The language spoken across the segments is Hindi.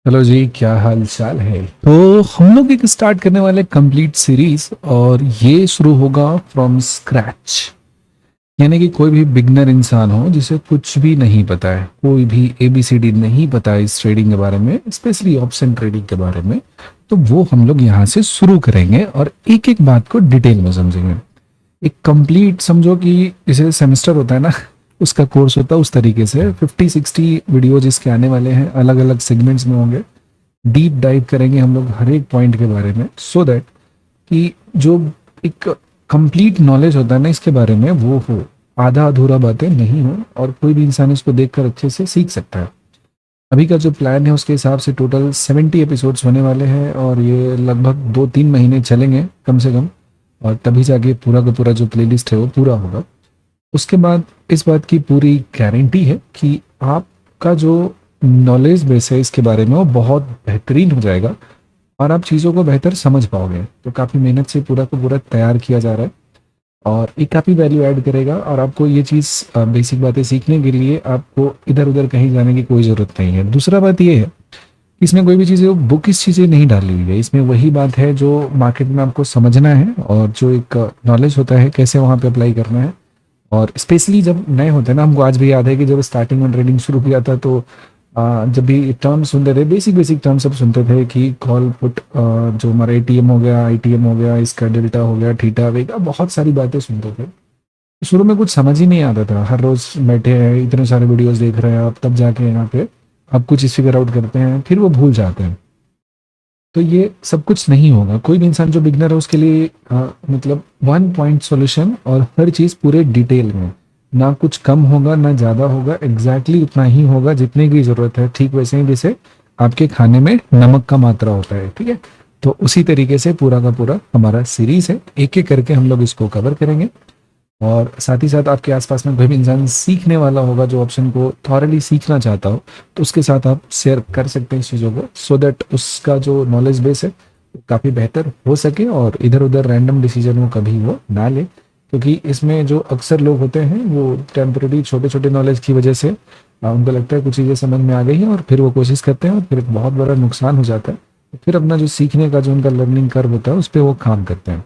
हेलो जी, क्या हाल चाल है। तो हम लोग एक स्टार्ट करने वाले कंप्लीट सीरीज, और ये शुरू होगा फ्रॉम स्क्रैच। यानी कि कोई भी बिगनर इंसान हो जिसे कुछ भी नहीं पता है, कोई भी एबीसीडी नहीं पता है इस ट्रेडिंग के बारे में, स्पेशली ऑप्शन ट्रेडिंग के बारे में, तो वो हम लोग यहाँ से शुरू करेंगे और एक एक बात को डिटेल में समझेंगे। एक कंप्लीट समझो कि जैसे सेमेस्टर होता है ना, उसका कोर्स होता है, उस तरीके से 50-60 वीडियो जिसके आने वाले हैं, अलग अलग सेगमेंट्स में होंगे। डीप डाइव करेंगे हम लोग हर एक पॉइंट के बारे में, सो दैट कि जो एक कंप्लीट नॉलेज होता है ना इसके बारे में, वो हो, आधा अधूरा बातें नहीं हो, और कोई भी इंसान इसको देखकर अच्छे से सीख सकता है। अभी का जो प्लान है उसके हिसाब से टोटल 70 एपिसोड्स होने वाले हैं, और ये लगभग 2-3 महीने चलेंगे कम से कम, और तभी जाके पूरा का पूरा जो प्लेलिस्ट है वो पूरा होगा। उसके बाद इस बात की पूरी गारंटी है कि आपका जो नॉलेज बेस है इसके बारे में वो बहुत बेहतरीन हो जाएगा, और आप चीज़ों को बेहतर समझ पाओगे। तो काफ़ी मेहनत से पूरा का पूरा तैयार किया जा रहा है, और ये काफ़ी वैल्यू ऐड करेगा। और आपको ये चीज़ बेसिक बातें सीखने के लिए आपको इधर उधर कहीं जाने की कोई ज़रूरत नहीं है। दूसरा बात ये है, इसमें कोई भी चीज़ें बुकिश चीज़ें नहीं डाली हुई है। इसमें वही बात है जो मार्केट में आपको समझना है, और जो एक नॉलेज होता है कैसे वहाँ पे अप्लाई करना है। और स्पेशली जब नए होते हैं ना, हमको आज भी याद है कि जब स्टार्टिंग में ट्रेडिंग शुरू किया था, तो जब भी टर्म सुनते थे, बेसिक बेसिक टर्म सब सुनते थे कि कॉल पुट, जो हमारा एटीएम हो गया, आईटीएम हो गया, इसका डेल्टा हो गया, थीटा वेगा, बहुत सारी बातें सुनते थे। शुरू में कुछ समझ ही नहीं आता था, हर रोज बैठे हैं इतने सारे वीडियोस देख रहे हैं, अब तब जाके यहाँ पे अब कुछ फिगर आउट करते हैं, फिर वो भूल जाते हैं। तो ये सब कुछ नहीं होगा। कोई भी इंसान जो बिगनर है उसके लिए मतलब वन पॉइंट सॉल्यूशन, और हर चीज पूरे डिटेल में, ना कुछ कम होगा ना ज्यादा होगा, एग्जैक्टली उतना ही होगा जितने की जरूरत है। ठीक वैसे ही जैसे आपके खाने में नमक का मात्रा होता है, ठीक है। तो उसी तरीके से पूरा का पूरा हमारा सीरीज है, एक एक करके हम लोग इसको कवर करेंगे। और साथ ही साथ आपके आसपास में कोई भी इंसान सीखने वाला होगा जो ऑप्शन को थॉरली सीखना चाहता हो, तो उसके साथ आप शेयर कर सकते हैं इस चीज़ों को, सो दैट उसका जो नॉलेज बेस है वो काफ़ी बेहतर हो सके, और इधर उधर रैंडम डिसीजन वो कभी वो ना ले। क्योंकि इसमें जो अक्सर लोग होते हैं वो टेम्पररी छोटे छोटे नॉलेज की वजह से उनको लगता है कुछ चीज़ें समझ में आ गई हैं, और फिर वो कोशिश करते हैं, और फिर एक बहुत बड़ा नुकसान हो जाता है। फिर अपना जो सीखने का जो उनका लर्निंग कर्व होता है उस पर वो काम करते हैं।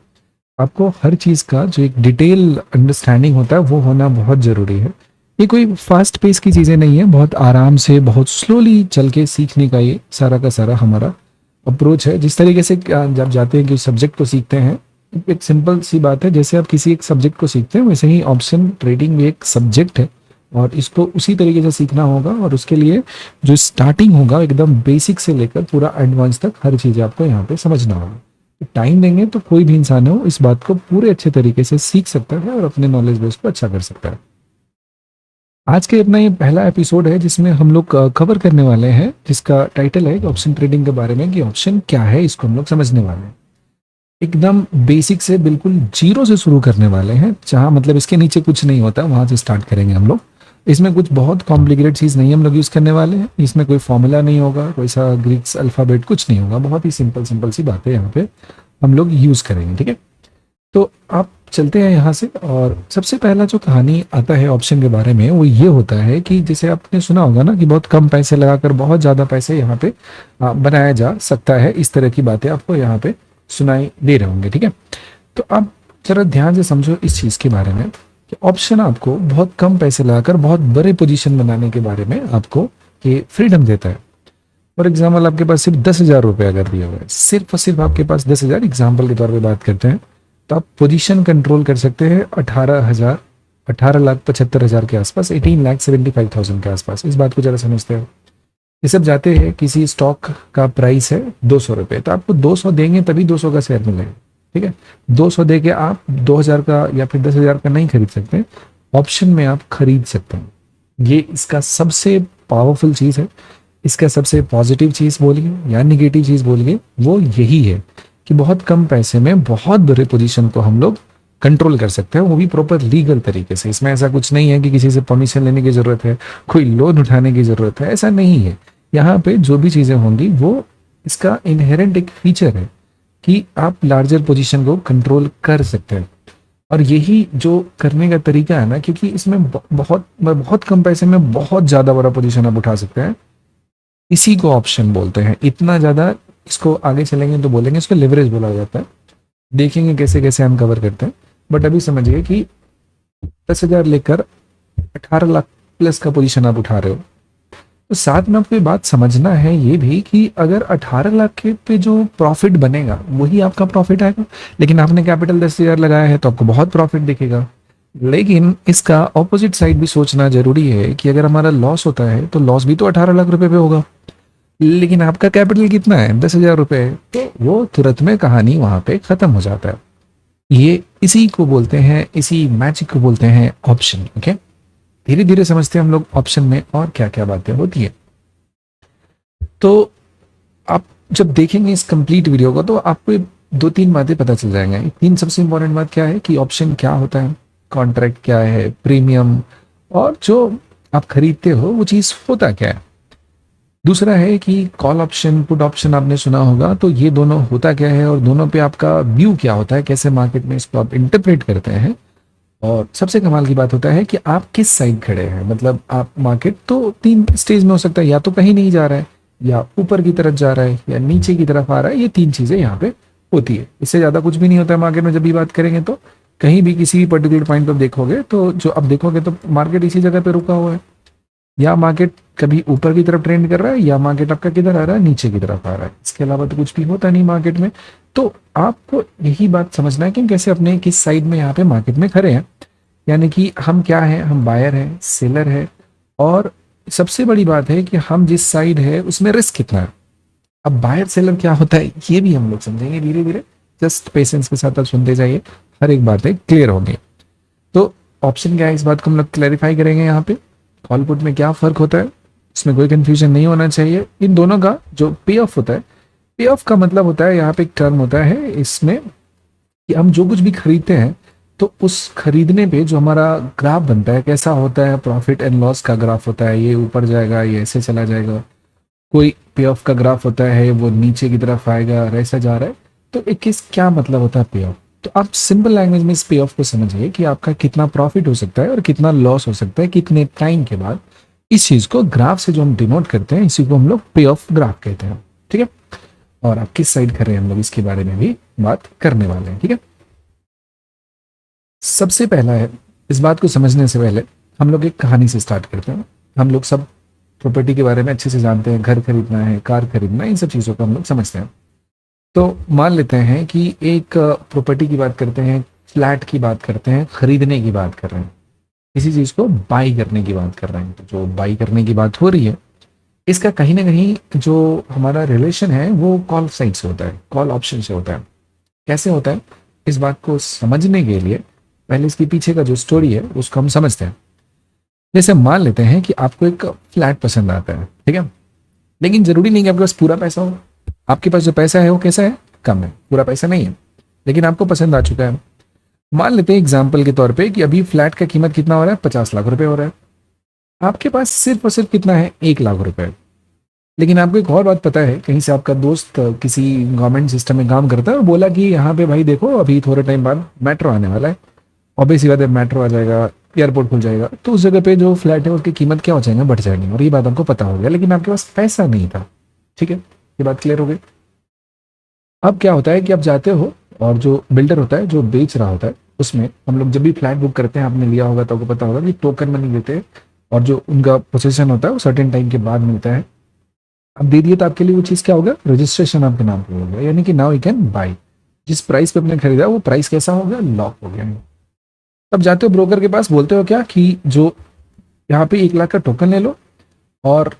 आपको हर चीज़ का जो एक डिटेल अंडरस्टैंडिंग होता है वो होना बहुत ज़रूरी है। ये कोई फास्ट पेस की चीज़ें नहीं है, बहुत आराम से बहुत स्लोली चल के सीखने का ये सारा का सारा हमारा अप्रोच है। जिस तरीके से जब जाते हैं कि सब्जेक्ट को सीखते हैं, एक सिंपल सी बात है, जैसे आप किसी एक सब्जेक्ट को सीखते हैं वैसे ही ऑप्शन ट्रेडिंग भी एक सब्जेक्ट है, और इसको उसी तरीके से सीखना होगा। और उसके लिए जो स्टार्टिंग होगा एकदम बेसिक से लेकर पूरा एडवांस तक हर चीज़ आपको यहाँ पे समझना होगा। टाइम देंगे तो कोई भी इंसान हो इस बात को पूरे अच्छे तरीके से सीख सकता है, और अपने नॉलेज बेस को अच्छा कर सकता है। आज के अपना ये पहला एपिसोड है जिसमें हम लोग कवर करने वाले हैं, जिसका टाइटल है ऑप्शन ट्रेडिंग के बारे में, कि ऑप्शन क्या है इसको हम लोग समझने वाले हैं। एकदम बेसिक से बिल्कुल जीरो से शुरू करने वाले हैं, जहां मतलब इसके नीचे कुछ नहीं होता वहां से स्टार्ट करेंगे हम लोग। इसमें कुछ बहुत कॉम्प्लिकेटेड चीज़ नहीं हम लोग यूज़ करने वाले हैं। इसमें कोई फॉर्मूला नहीं होगा, कोई सा ग्रीक्स अल्फ़ाबेट कुछ नहीं होगा, बहुत ही सिंपल सिंपल सी बातें यहाँ पे हम लोग यूज़ करेंगे, ठीक है। तो आप चलते हैं यहाँ से, और सबसे पहला जो कहानी आता है ऑप्शन के बारे में वो ये होता है कि जैसे आपने सुना होगा ना कि बहुत कम पैसे लगाकर बहुत ज़्यादा पैसे यहाँ पे बनाया जा सकता है। इस तरह की बातें आपको यहाँ पे सुनाई दे रहे होंगे, ठीक है। तो आप जरा ध्यान से समझो इस चीज़ के बारे में कि ऑप्शन आपको बहुत कम पैसे लगाकर बहुत बड़े पोजीशन बनाने के बारे में आपको ये फ्रीडम देता है। फॉर एग्जाम्पल, आपके पास सिर्फ 10,000 रुपये अगर दिए हुए हैं, सिर्फ और सिर्फ आपके पास 10,000, एग्जाम्पल के तौर पे बात करते हैं, तो आप पोजीशन कंट्रोल कर सकते हैं 18,75,000 के आसपास, 18,75,000 के आसपास। इस बात को जरा समझते हो। ये सब जाते हैं, किसी स्टॉक का प्राइस है 200 रुपये, तो आपको 200 देंगे तभी 200 का शेयर मिलेगा, ठीक है। 200 दे के आप 2,000 का या फिर 10,000 का नहीं खरीद सकते, ऑप्शन में आप खरीद सकते हैं। ये इसका सबसे पावरफुल चीज़ है। इसका सबसे पॉजिटिव चीज़ बोलिए या निगेटिव चीज़ बोलिए, वो यही है कि बहुत कम पैसे में बहुत बड़े पोजीशन को हम लोग कंट्रोल कर सकते हैं, वो भी प्रॉपर लीगल तरीके से। इसमें ऐसा कुछ नहीं है कि किसी से परमिशन लेने की ज़रूरत है, कोई लोन उठाने की ज़रूरत है, ऐसा नहीं है। यहाँ पे जो भी चीज़ें होंगी वो इसका इनहेरेंट एक फीचर है कि आप लार्जर पोजीशन को कंट्रोल कर सकते हैं। और यही जो करने का तरीका है ना, क्योंकि इसमें बहुत बहुत कम पैसे में बहुत ज़्यादा बड़ा पोजीशन आप उठा सकते हैं, इसी को ऑप्शन बोलते हैं। इतना ज़्यादा इसको आगे चलेंगे तो बोलेंगे इसको लिवरेज बोला जाता है। देखेंगे कैसे कैसे हम कवर करते हैं। बट अभी समझिए कि 10,000 लेकर 18 लाख प्लस का पोजीशन आप उठा रहे हो, तो साथ में आपको ये बात समझना है ये भी कि अगर 18 लाख के पे जो प्रॉफिट बनेगा वही आपका प्रॉफिट आएगा। लेकिन आपने कैपिटल 10,000 लगाया है तो आपको बहुत प्रॉफिट दिखेगा। लेकिन इसका ऑपोजिट साइड भी सोचना जरूरी है कि अगर हमारा लॉस होता है तो लॉस भी तो 18 लाख रुपए पे होगा, लेकिन आपका कैपिटल कितना है, 10,000 रुपए, तो वो तुरंत में कहानी वहां पे खत्म हो जाता है। ये इसी को बोलते हैं, इसी मैजिक को बोलते हैं ऑप्शन। ओके, धीरे धीरे समझते हैं हम लोग ऑप्शन में और क्या क्या बातें होती है। तो आप जब देखेंगे इस कंप्लीट वीडियो को तो आपको 2-3 बातें पता चल जाएंगे। तीन सबसे इंपॉर्टेंट बात क्या है कि ऑप्शन क्या होता है, कॉन्ट्रैक्ट क्या है, प्रीमियम, और जो आप खरीदते हो वो चीज़ होता क्या है। दूसरा है कि कॉल ऑप्शन, पुट ऑप्शन आपने सुना होगा, तो ये दोनों होता क्या है और दोनों पे आपका व्यू क्या होता है, कैसे मार्केट में इसको आप इंटरप्रेट करते हैं। और सबसे कमाल की बात होता है कि आप किस साइड खड़े हैं। मतलब आप मार्केट तो 3 स्टेज में हो सकता है, या तो कहीं नहीं जा रहा है, या ऊपर की तरफ जा रहा है, या नीचे की तरफ आ रहा है। ये 3 चीजें यहाँ पे होती है, इससे ज्यादा कुछ भी नहीं होता है मार्केट में। जब भी बात करेंगे तो कहीं भी किसी भी पर्टिकुलर पॉइंट पर देखोगे तो जो अब देखोगे तो मार्केट इसी जगह पे रुका हुआ है, या मार्केट कभी ऊपर की तरफ ट्रेंड कर रहा है, या मार्केट आपका किधर आ रहा है, नीचे की तरफ आ रहा है। इसके अलावा तो कुछ भी होता नहीं मार्केट में। तो आपको यही बात समझना है कि हम कैसे अपने किस साइड में यहाँ पे मार्केट में खड़े हैं, यानी कि हम क्या हैं, हम बायर हैं, सेलर है, और सबसे बड़ी बात है कि हम जिस साइड है उसमें रिस्क कितना है। अब बायर सेलर क्या होता है ये भी हम लोग समझेंगे धीरे धीरे। जस्ट पेशेंस के साथ आप सुनते जाइए, हर एक बातें क्लियर होंगी। तो ऑप्शन क्या है इस बात को हम लोग क्लैरिफाई करेंगे यहाँ पे। कॉल पुट में क्या फर्क होता है, इसमें कोई कंफ्यूजन नहीं होना चाहिए। इन दोनों का जो पे ऑफ होता है, पे ऑफ का मतलब होता है, यहाँ पे एक टर्म होता है इसमें कि हम जो कुछ भी खरीदते हैं तो उस खरीदने पे जो हमारा ग्राफ बनता है कैसा होता है, प्रॉफिट एंड लॉस का ग्राफ होता है। ये ऊपर जाएगा, ये ऐसे चला जाएगा। कोई पे ऑफ का ग्राफ होता है वो नीचे की तरफ आएगा और ऐसा जा रहा है। तो एक किस क्या मतलब होता है पे ऑफ। तो आप सिंपल लैंग्वेज में इस पे ऑफ को समझिए कि आपका कितना प्रॉफिट हो सकता है और कितना लॉस हो सकता है कितने टाइम के बाद। इस चीज को ग्राफ से जो हम डिनोट करते हैं इसी को हम लोग पे ऑफ ग्राफ कहते हैं। ठीक है, और आप किस साइड कर रहे हैं हम लोग इसके बारे में भी बात करने वाले हैं। ठीक है, सबसे पहला है, इस बात को समझने से पहले हम लोग एक कहानी से स्टार्ट करते हैं। हम लोग सब प्रॉपर्टी के बारे में अच्छे से जानते हैं, घर खरीदना है, कार खरीदना है, इन सब चीज़ों को हम लोग समझते हैं। तो मान लेते हैं कि एक प्रॉपर्टी की बात करते हैं, फ्लैट की बात करते हैं, खरीदने की बात कर रहे हैं, किसी चीज़ को बाई करने की बात कर रहे हैं। तो जो बाई करने की बात हो रही है इसका कहीं ना कहीं जो हमारा रिलेशन है वो कॉल साइड से होता है, कॉल ऑप्शन से होता है। कैसे होता है इस बात को समझने के लिए पहले इसके पीछे का जो स्टोरी है उसको हम समझते हैं। जैसे मान लेते हैं कि आपको एक फ्लैट पसंद आता है, ठीक है, लेकिन जरूरी नहीं कि आपके पास पूरा पैसा हो। आपके पास जो पैसा है वो कैसा है, कम है, पूरा पैसा नहीं है, लेकिन आपको पसंद आ चुका है। मान लेते हैं एग्जाम्पल के तौर पे कि अभी फ्लैट का कीमत कितना हो रहा है, 50 लाख रुपए हो रहा है। आपके पास सिर्फ और सिर्फ कितना है, 1 लाख रुपए। लेकिन आपको एक और बात पता है, कहीं से आपका दोस्त किसी गवर्नमेंट सिस्टम में काम करता है और बोला कि यहाँ पे भाई देखो अभी थोड़े टाइम बाद मेट्रो आने वाला है, ऑब्वियसली बात है मेट्रो आ जाएगा, एयरपोर्ट खुल जाएगा, तो उस जगह पे जो फ्लैट है उसकी कीमत क्या हो जाएगा, बढ़ जाएगी। और ये बात आपको पता हो गया, लेकिन आपके पास पैसा नहीं था। ठीक है, ये बात क्लियर हो गई। अब क्या होता है कि आप जाते हो और जो बिल्डर होता है जो बेच रहा होता है, उसमें हम लोग जब भी फ्लैट बुक करते हैं, आपने लिया होगा तो आपको पता होगा कि टोकन मनी देते हैं और जो उनका पोजीशन होता है वो सर्टेन टाइम के बाद मिलता है। अब दे दिए तो आपके लिए वो चीज़ क्या होगा, रजिस्ट्रेशन आपके नाम पे हो गया, यानी कि नाउ यू कैन बाई। जिस प्राइस पे आपने खरीदा वो प्राइस कैसा हो गया, लॉक हो गया। तब जाते हो ब्रोकर के पास, बोलते हो क्या कि जो यहाँ पे 1 लाख का टोकन ले लो, और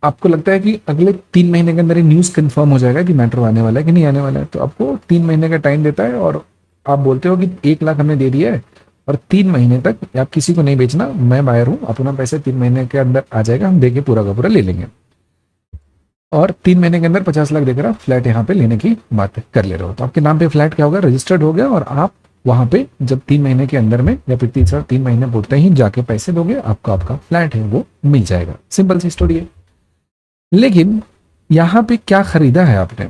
आपको लगता है कि अगले 3 महीने के अंदर ही न्यूज़ कंफर्म हो जाएगा कि मेट्रो आने वाला है कि नहीं आने वाला है। तो आपको 3 महीने का टाइम देता है और आप बोलते हो कि 1 लाख हमने दे दिया है और 3 महीने तक आप किसी को नहीं बेचना, मैं बायर हूँ, अपना पैसे 3 महीने के अंदर आ जाएगा, हम देके पूरा का पूरा ले लेंगे। और 3 महीने के अंदर 50 लाख देकर आप फ्लैट यहाँ पे लेने की बात कर ले रहे हो। तो आपके नाम पे फ्लैट क्या होगा, रजिस्टर्ड हो गया, और आप वहां पे जब 3 महीने के अंदर में या फिर तीसरा 3 महीने बोलते ही जाके पैसे दोगे, आपको आपका फ्लैट है वो मिल जाएगा। सिंपल सी स्टोरी है। लेकिन यहाँ पे क्या खरीदा है आपने,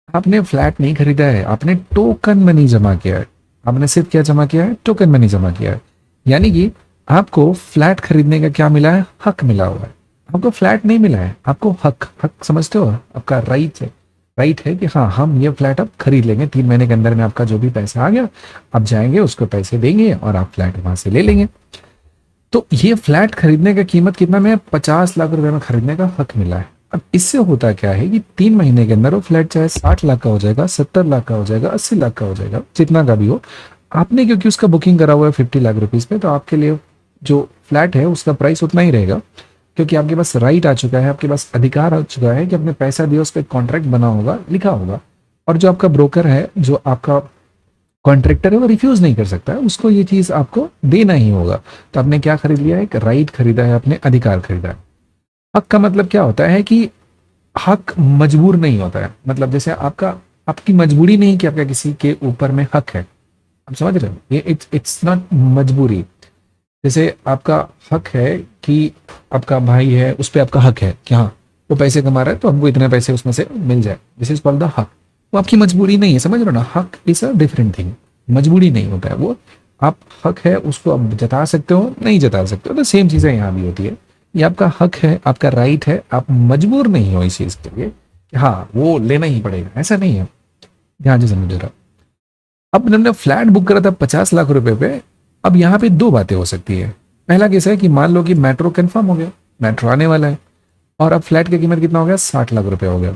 आपने फ्लैट नहीं खरीदा है, आपने टोकन मनी जमा किया है। आपने सिर्फ क्या जमा किया है, टोकन मनी जमा किया है। यानी कि आपको फ्लैट खरीदने का क्या मिला है, हक मिला हुआ है। आपको फ्लैट नहीं मिला है, आपको हक, हक समझते हो, आपका राइट है, राइट है कि हाँ हम ये फ्लैट अब खरीद लेंगे, 3 महीने के अंदर में आपका जो भी पैसा आ गया आप जाएंगे उसको पैसे देंगे और आप फ्लैट वहां से ले लेंगे। तो ये फ्लैट खरीदने का कीमत कितना में, 50 लाख रुपए में खरीदने का हक मिला है। अब इससे होता क्या है कि 3 महीने के अंदर वो फ्लैट चाहे 60 लाख का हो जाएगा, 70 लाख का हो जाएगा, 80 लाख का हो जाएगा, जितना का भी हो, आपने क्योंकि उसका बुकिंग करा हुआ है 50 लाख रुपीज पे, तो आपके लिए जो फ्लैट है उसका प्राइस उतना ही रहेगा, क्योंकि आपके पास राइट आ चुका है, आपके पास अधिकार आ चुका है कि अपने पैसा दिया, उस पर कॉन्ट्रैक्ट बना होगा, लिखा होगा, और जो आपका ब्रोकर है, जो आपका कॉन्ट्रैक्टर है, वो रिफ्यूज नहीं कर सकता है, उसको ये चीज आपको देना ही होगा। तो आपने क्या खरीद लिया है, एक राइट खरीदा है, अपने अधिकार खरीदा है। हक का मतलब क्या होता है कि हक मजबूर नहीं होता है, मतलब जैसे आपका, आपकी मजबूरी नहीं कि आपका किसी के ऊपर में हक है, आप समझ रहे हो, ये इट्स नॉट मजबूरी। जैसे आपका हक है कि आपका भाई है, उस पर आपका हक है कि हाँ वो पैसे कमा रहा है तो हमको इतने पैसे उसमें से मिल जाए, दिस इज कॉल्ड द हक। वो आपकी मजबूरी नहीं है, समझ रहे हो ना, हक इज अ डिफरेंट थिंग, मजबूरी नहीं होता है वो, आप हक है उसको आप जता सकते हो, नहीं जता सकते हो, तो सेम चीजें यहाँ भी होती है। ये आपका हक है, आपका राइट है, आप मजबूर नहीं हो इस चीज के लिए कि हाँ वो लेना ही पड़ेगा, ऐसा नहीं है। ध्यान से समझ रहा। अब हमने फ्लैट बुक करा था 50 लाख रुपए पे। अब यहाँ पे दो बातें हो सकती है। पहला केस है कि मान लो कि मेट्रो कंफर्म हो गया, मेट्रो आने वाला है, और अब फ्लैट की कीमत कितना हो गया, 60 लाख रुपए हो गया।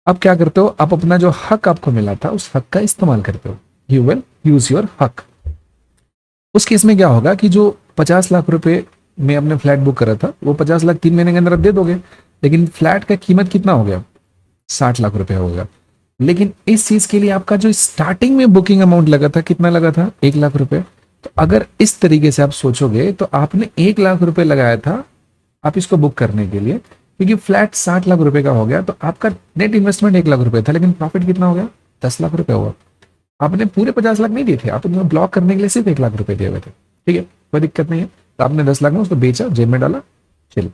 अब क्या करते हो, आप अपना जो हक आपको मिला था उस हक का इस्तेमाल करते हो, यू विल यूज योर हक। उस केस में क्या होगा कि जो 50 लाख रुपए में अपने फ्लैट बुक करा था, वो 50 लाख 3 महीने के अंदर आप दे दोगे, लेकिन फ्लैट का कीमत कितना हो गया, 60 लाख रुपए हो गया। लेकिन इस चीज के लिए आपका जो स्टार्टिंग में बुकिंग अमाउंट लगा था, कितना लगा था, 1 लाख रुपए। तो अगर इस तरीके से आप सोचोगे तो आपने 1 लाख रुपए लगाया था आप इसको बुक करने के लिए, क्योंकि फ्लैट 60 लाख रुपए का हो गया, तो आपका नेट इन्वेस्टमेंट 1 लाख रुपए था, लेकिन प्रॉफिट कितना हो गया, 10 लाख रुपए हुआ। आपने पूरे 50 लाख नहीं दिए थे, आपने ब्लॉक करने के लिए सिर्फ 1 लाख रुपए दिए हुए थे, ठीक है, कोई दिक्कत नहीं है। तो आपने 10 लाख में उसको बेचा, जेब में डाला, चलो।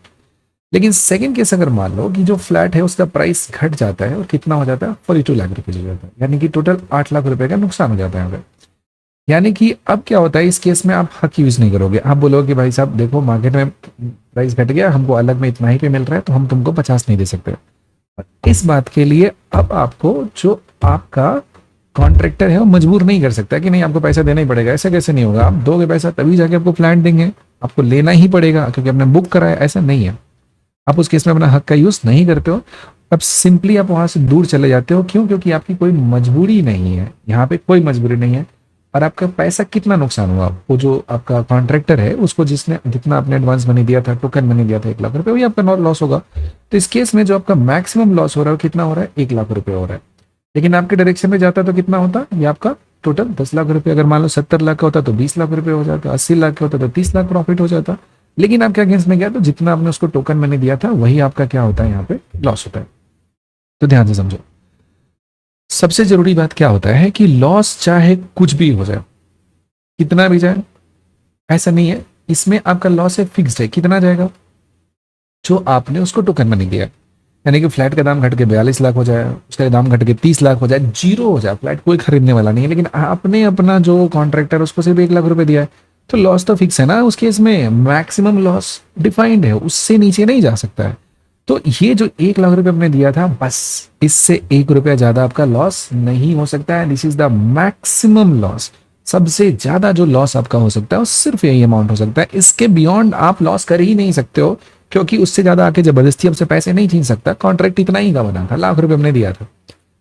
लेकिन सेकंड केस अगर मान लो कि जो फ्लैट है उसका प्राइस घट जाता है और कितना हो जाता है, 42 लाख रुपए हो जाता है, यानी कि टोटल 8 लाख रुपए का नुकसान हो जाता है। यानी कि अब क्या होता है, इस केस में आप हक यूज नहीं करोगे, आप बोलोगे कि भाई साहब देखो मार्केट में प्राइस घट गया, हमको अलग में इतना ही पे मिल रहा है, तो हम तुमको 50 नहीं दे सकते। इस बात के लिए अब आपको जो आपका कॉन्ट्रैक्टर है वो मजबूर नहीं कर सकता कि नहीं आपको पैसा देना ही पड़ेगा, ऐसा कैसे नहीं होगा, आप दोगे पैसा तभी जाके आपको फ्लैट देंगे, आपको लेना ही पड़ेगा क्योंकि आपने बुक करा है, ऐसा नहीं है। आप उस केस में अपना हक का यूज नहीं करते हो, अब सिंपली आप वहां से दूर चले जाते हो। क्यों? क्योंकि आपकी कोई मजबूरी नहीं है, यहाँ पे कोई मजबूरी नहीं है। और आपका पैसा कितना नुकसान हुआ, वो जो आपका कॉन्ट्रैक्टर है उसको जिसने जितना आपने एडवांस मनी दिया था, टोकन मनी दिया था 1 लाख रुपए, वही आपका लॉस होगा। तो इस केस में जो आपका मैक्सिमम लॉस हो रहा है कितना हो रहा है, 1 लाख रुपए हो रहा है। लेकिन आपके डायरेक्शन में जाता तो कितना होता, ये आपका टोटल 10 लाख रुपए। अगर मान लो 70 लाख का होता तो 20 लाख रुपए हो जाता, 80 लाख का होता तो 30 लाख प्रॉफिट हो जाता। लेकिन आपके अगेंस्ट में गया तो जितना आपने उसको टोकन मनी दिया था वही आपका क्या होता है, यहाँ पे लॉस होता है। तो ध्यान से समझो। सबसे जरूरी बात क्या होता है कि लॉस चाहे कुछ भी हो जाए, कितना भी जाए, ऐसा नहीं है, इसमें आपका लॉस है फिक्स्ड है, कितना जाएगा, जो आपने उसको टोकन मनी दिया। यानी कि फ्लैट का दाम घट के 42 लाख हो जाए, उसका दाम घट के 30 लाख हो जाए, जीरो हो जाए, फ्लैट कोई खरीदने वाला नहीं है, लेकिन आपने अपना जो कॉन्ट्रैक्टर उसको सिर्फ 1 लाख रुपए दिया है, तो लॉस तो फिक्स है ना। उस केस में मैक्सिमम लॉस डिफाइंड है, उससे नीचे नहीं जा सकता है। तो ये जो 1 लाख रुपए आपने दिया था, बस इससे 1 रुपया ज्यादा आपका लॉस नहीं हो सकता है। This is the maximum loss. सबसे ज्यादा जो लॉस आपका हो सकता है वो सिर्फ यही अमाउंट हो सकता है, इसके बियॉन्ड आप लॉस कर ही नहीं सकते हो, क्योंकि उससे ज्यादा आके जबरदस्ती आपसे पैसे नहीं छीन सकता। कॉन्ट्रैक्ट इतना ही का बना था, 1 लाख रुपए हमने दिया था,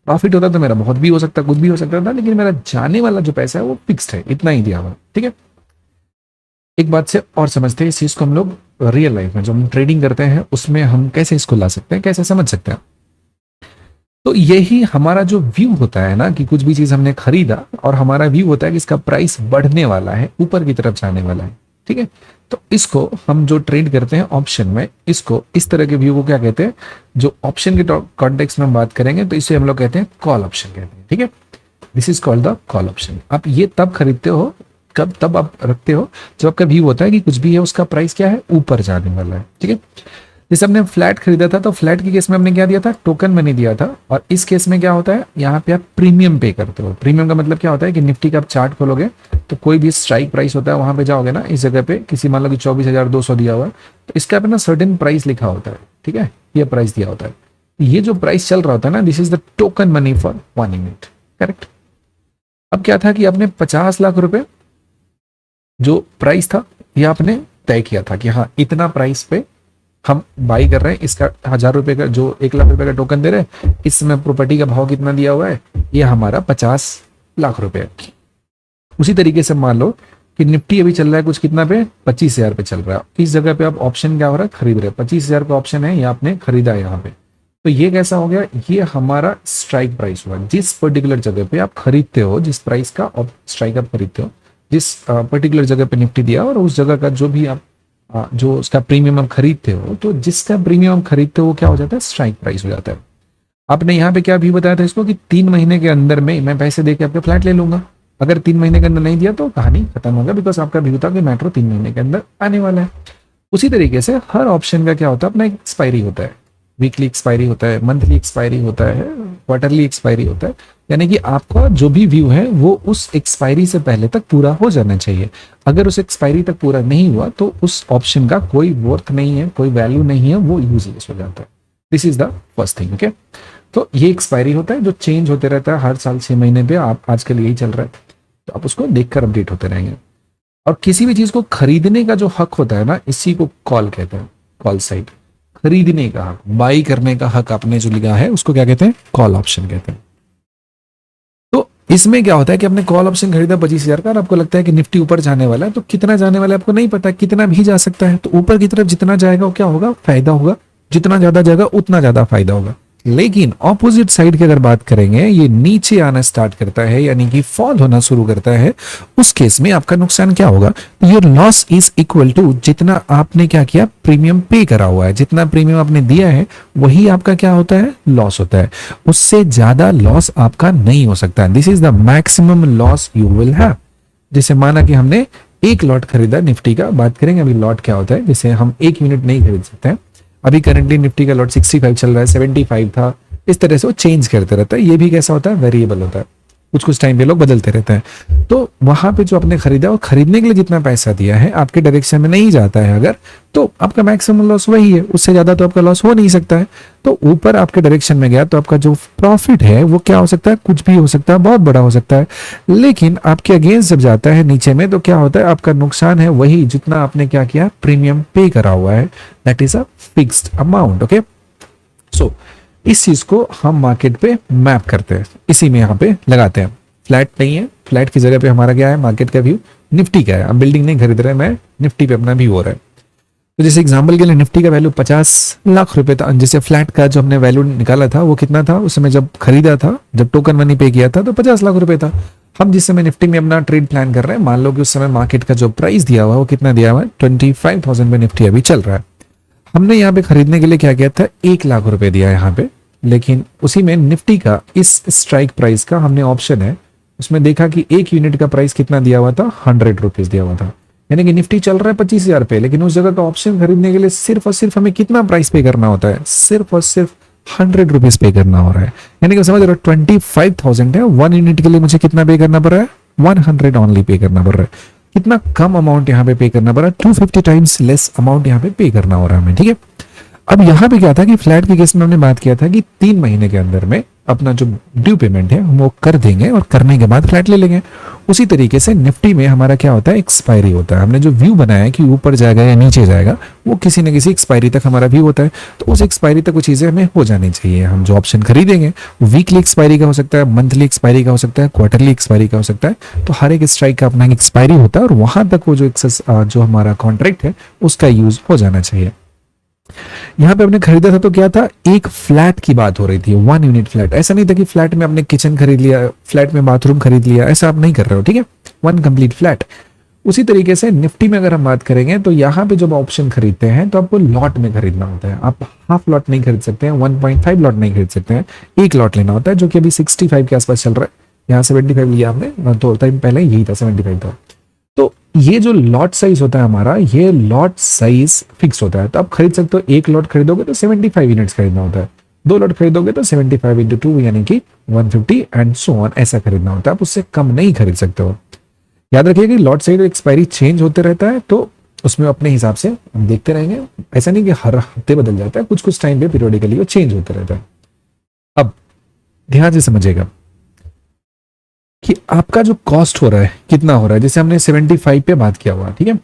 प्रॉफिट होता तो मेरा बहुत भी हो सकता, कुछ भी हो सकता था, लेकिन मेरा जाने वाला जो पैसा है वो फिक्स्ड है, इतना ही दिया हुआ, ठीक है। एक बात से और समझते हैं, इस चीज को हम लोग रियल लाइफ में जो हम ट्रेडिंग करते हैं उसमें हम कैसे इसको ला सकते हैं, कैसे समझ सकते हैं। तो यही हमारा जो व्यू होता है ना, कि कुछ भी चीज हमने खरीदा और हमारा व्यू होता है कि इसका प्राइस बढ़ने वाला है, ऊपर की तरफ जाने वाला है, ठीक है। तो इसको हम जो ट्रेड करते हैं ऑप्शन में, इसको इस तरह के व्यू को क्या कहते हैं, जो ऑप्शन के कॉन्टेक्स्ट में हम बात करेंगे तो इसे हम लोग कहते हैं कॉल ऑप्शन कहते हैं, ठीक है। This is called the call option. आप ये तब खरीदते हो, कब तब आप रखते हो जब आपका व्यू होता है कि कुछ भी है उसका प्राइस क्या है, ऊपर जाने वाला है, ठीक है। जैसे हमने फ्लैट खरीदा था तो फ्लैट के केस में हमने क्या दिया था, टोकन मनी दिया था। और इस केस में क्या होता है, यहाँ पे आप प्रीमियम पे करते हो। प्रीमियम का मतलब क्या होता है कि निफ्टी का आप चार्ट खोलोगे तो कोई भी स्ट्राइक प्राइस होता है, वहां पे जाओगे ना, इस जगह पे किसी मान लो कि 24,200 दिया हुआ है, तो इसका पे ना सर्टेन प्राइस लिखा होता है, ठीक है, ये प्राइस दिया होता है। ये जो प्राइस चल रहा होता है ना, this is the token money for 1 unit, correct. अब क्या था कि आपने 50 लाख रुपए जो प्राइस था ये आपने तय किया था कि हाँ इतना प्राइस पे हम बाई कर रहे हैं, इसका 1,000 रुपए का जो 1 लाख रुपए का टोकन दे रहे हैं, इसमें प्रॉपर्टी का भाव कितना दिया हुआ है, ये हमारा 50 लाख रुपए है। उसी तरीके से मान लो कि निफ्टी अभी चल रहा है कुछ कितना पे, 25,000 पे चल रहा है। इस जगह पे आप ऑप्शन क्या हो रहा है, खरीद रहे हैं, 25,000 का ऑप्शन है, ये आपने खरीदा है यहाँ पे। तो ये कैसा हो गया, ये हमारा स्ट्राइक प्राइस हुआ। जिस पर्टिकुलर जगह पे आप खरीदते हो, जिस प्राइस का स्ट्राइक आप खरीदते हो, जिस पर्टिकुलर जगह पे निफ्टी दिया और उस जगह का जो भी आप जो उसका प्रीमियम आप खरीदते हो, तो जिसका प्रीमियम आप खरीदते हो वो क्या हो जाता है, स्ट्राइक प्राइस हो जाता है। आपने यहाँ पे क्या भी बताया था इसको कि 3 महीने के अंदर में मैं पैसे देके आपके फ्लैट ले लूंगा। अगर 3 महीने के अंदर नहीं दिया तो कहानी खत्म होगा, बिकॉज आपका भी था कि मेट्रो 3 महीने के अंदर आने वाला है। उसी तरीके से हर ऑप्शन का क्या होता है, अपना एक एक्सपायरी होता है। वीकली एक्सपायरी होता है, मंथली एक्सपायरी होता है, क्वार्टरली एक्सपायरी होता है। यानी कि आपका जो भी व्यू है वो उस एक्सपायरी से पहले तक पूरा हो जाना चाहिए। अगर उस एक्सपायरी तक पूरा नहीं हुआ तो उस ऑप्शन का कोई वर्थ नहीं है, कोई वैल्यू नहीं है, वो यूजलेस हो जाता है। This is the first thing, okay. तो ये एक्सपायरी होता है जो चेंज होते रहता है हर साल 6 महीने पे। आप आजकल यही चल रहा है, तो आप उसको देखकर अपडेट होते रहेंगे। और किसी भी चीज को खरीदने का जो हक होता है ना, इसी को कॉल कहते हैं, कॉल साइड। खरीदने का हक, बाई करने का हक आपने जो लिखा है उसको क्या कहते हैं, कॉल ऑप्शन कहते हैं। तो इसमें क्या होता है कि आपने कॉल ऑप्शन खरीदा 25,000 का और आपको लगता है कि निफ्टी ऊपर जाने वाला है, तो कितना जाने वाला है आपको नहीं पता, कितना भी जा सकता है। तो ऊपर की तरफ जितना जाएगा वो क्या होगा, फायदा होगा। जितना ज्यादा जाएगा उतना ज्यादा फायदा होगा। लेकिन ऑपोजिट साइड की अगर बात करेंगे, ये नीचे आना स्टार्ट करता है, यानी कि फॉल होना शुरू करता है, उस केस में आपका नुकसान क्या होगा, your loss is equal to जितना आपने क्या किया, प्रीमियम पे करा हुआ है, जितना प्रीमियम आपने दिया है वही आपका क्या होता है, लॉस होता है। उससे ज्यादा लॉस आपका नहीं हो सकता। This is the maximum loss you will have. जैसे माना कि हमने 1 लॉट खरीदा निफ्टी का, बात करेंगे अभी लॉट क्या होता है। जैसे हम 1 यूनिट नहीं खरीद सकते हैं, अभी करंटली निफ्टी का लॉट 65 चल रहा है, 75 था, इस तरह से वो चेंज करते रहता है। ये भी कैसा होता है, वेरिएबल होता है, कुछ कुछ टाइम पे लोग बदलते रहते हैं। तो वहां पे जो आपने खरीदा और खरीदने के लिए जितना पैसा दिया है आपके डायरेक्शन में नहीं जाता है अगर, तो आपका मैक्सिमम लॉस वही है, उससे ज्यादा तो आपका लॉस हो नहीं सकता है। तो ऊपर आपके डायरेक्शन में गया तो आपका जो प्रॉफिट है वो क्या हो सकता है, कुछ भी हो सकता है, बहुत बड़ा हो सकता है। लेकिन आपके अगेंस्ट जब जाता है नीचे में तो क्या होता है, आपका नुकसान है वही जितना आपने क्या किया, प्रीमियम पे करा हुआ है। That is a fixed amount, okay. So इस चीज को हम मार्केट पे मैप करते हैं, इसी में यहाँ पे लगाते हैं। फ्लैट नहीं है, फ्लैट की जगह पे हमारा क्या है, मार्केट का व्यू निफ्टी का है। हम बिल्डिंग नहीं खरीद रहे हैं, मैं निफ्टी पे अपना व्यू हो रहा है। तो जैसे एग्जांपल के लिए निफ्टी का वैल्यू 50 लाख रुपए था, जैसे फ्लैट का जो हमने वैल्यू निकाला था वो कितना था, उस समय जब खरीदा था, जब टोकन मनी पे किया था तो 50 लाख रुपए था। हम जिस समय निफ्टी में अपना ट्रेड प्लान कर रहे हैं, मान लो कि उस समय मार्केट का जो प्राइस दिया हुआ है वो कितना दिया हुआ है, 25,000 पे निफ्टी अभी चल रहा है। हमने यहाँ पे खरीदने के लिए क्या किया था, 1 लाख रुपए दिया है यहाँ पे। लेकिन उसी में निफ्टी का इस स्ट्राइक प्राइस का हमने ऑप्शन है, उसमें देखा कि 1 यूनिट का प्राइस कितना दिया हुआ था, 100 रुपीज दिया हुआ था। यानी कि निफ्टी चल रहा है 25,000 पे, लेकिन उस जगह का ऑप्शन खरीदने के लिए सिर्फ और सिर्फ हमें कितना प्राइस पे करना होता है, सिर्फ और सिर्फ 100 रुपीज पे करना हो रहा है। यानी कि समझ रहे हो, 25,000 है, 1 यूनिट के लिए मुझे कितना पे करना पड़ रहा है, 100 ओनली पे करना पड़ रहा है। कितना कम अमाउंट यहाँ पे करना पड़ रहा है, 250 टाइम्स लेस अमाउंट यहाँ पे करना हो रहा है हमें, ठीक है। अब यहाँ पे क्या था कि फ्लैट के केस में हमने बात किया था कि 3 महीने के अंदर में अपना जो ड्यू पेमेंट है वो कर देंगे और करने के बाद फ्लैट ले लेंगे। उसी तरीके से निफ्टी में हमारा क्या होता है, एक्सपायरी होता है। हमने जो व्यू बनाया है कि ऊपर जाएगा या नीचे जाएगा, वो किसी न किसी एक्सपायरी तक हमारा व्यू होता है। तो उस एक्सपायरी तक वो चीजें हमें हो जानी चाहिए। हम जो ऑप्शन खरीदेंगे वीकली एक्सपायरी का हो सकता है, मंथली एक्सपायरी का हो सकता है, क्वार्टरली एक्सपायरी का हो सकता है। तो हर एक स्ट्राइक का अपना एक्सपायरी होता है और वहां तक वो जो हमारा कॉन्ट्रैक्ट है उसका यूज हो जाना चाहिए। यहाँ पे हमने खरीदा था तो क्या था, एक फ्लैट की बात हो रही थी, 1 यूनिट फ्लैट। ऐसा नहीं था कि फ्लैट में आपने किचन खरीद लिया, फ्लैट में बाथरूम खरीद लिया, ऐसा आप नहीं कर रहे हो, ठीक है, 1 कंप्लीट फ्लैट। उसी तरीके से निफ्टी में अगर हम बात करेंगे तो यहाँ पे जब ऑप्शन खरीदते हैं तो आपको लॉट में खरीदना होता है। आप हाफ लॉट नहीं खरीद सकते हैं, 1.5 लॉट नहीं खरीद सकते हैं, 1 लॉट लेना होता है, जो कि अभी 65 के आसपास चल रहा है। यहाँ 75 लिया आपने, तो टाइम पहले यही था, 75 था। तो ये जो लॉट साइज होता है हमारा, ये लॉट साइज फिक्स होता है। तो आप खरीद सकते हो, एक लॉट खरीदोगे तो 75 यूनिट्स खरीदना होता है, दो लॉट खरीदोगे तो 75 इंटू 2 यानी कि 150 एंड सो ऑन, ऐसा खरीदना होता है। आप उससे कम नहीं खरीद सकते हो। याद रखिए कि लॉट साइज एक्सपायरी चेंज होते रहता है, तो उसमें अपने हिसाब से हम देखते रहेंगे। ऐसा नहीं कि हर हफ्ते बदल जाता है, कुछ कुछ टाइम पे पीरियडिकली वो चेंज होते रहता है। अब ध्यान से समझिएगा कि आपका जो कॉस्ट हो रहा है कितना हो रहा है। जैसे हमने 75 पे बात किया हुआ, ठीक है।